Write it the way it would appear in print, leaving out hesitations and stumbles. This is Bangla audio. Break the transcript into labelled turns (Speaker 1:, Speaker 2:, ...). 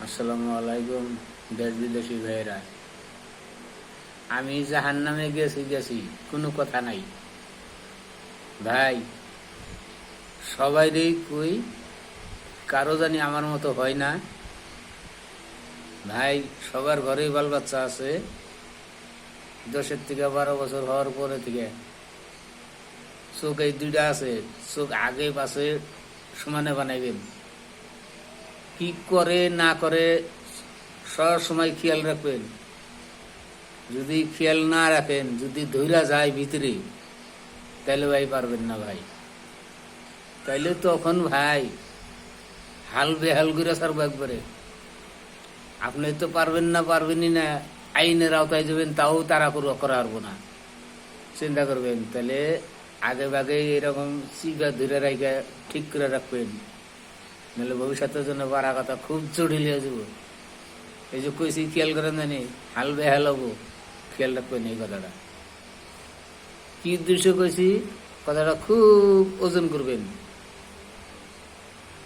Speaker 1: আসসালামু আলাইকুম দেশ বিদেশি ভাইয়েরা। আমি জাহান্নামে গেছি কোনো কথা নাই ভাই। সবাইরই কই, কারো জানি আমার মতো হয় না ভাই। সবার ঘরেই বাল বাচ্চা আছে। 10 থেকে 12 বছর হওয়ার পরে থেকে চোখ এই দুইটা আছে, চোখ আগে পাশে সমানে বানাইবেন। কি করে না করে সব সময় খেয়াল রাখবেন। যদি খেয়াল না রাখেন, যদি ধৈরা যায় ভিতরে, তাহলে ভাই পারবেন না ভাই। তাইলে তখন ভাই হাল বেহাল করে সারবো একবারে। আপনি তো পারবেনই না, আইনের আওতায় যাবেন, তাও তারা করা পারবো না। চিন্তা করবেন, তাহলে আগে ভাগে এরকম চিকা ধরে রাখা ঠিক করে রাখবেন, নাহলে ভবিষ্যতের জন্য বাড়া কথা খুব জটিল হয়ে যাব। এই যে কইছি খেয়াল করেন জানি, হাল বেহাল হবো, খেয়াল রাখবেন এই কথাটা। কি উদ্দেশ্য কইছি, কথাটা খুব ওজন করবেন।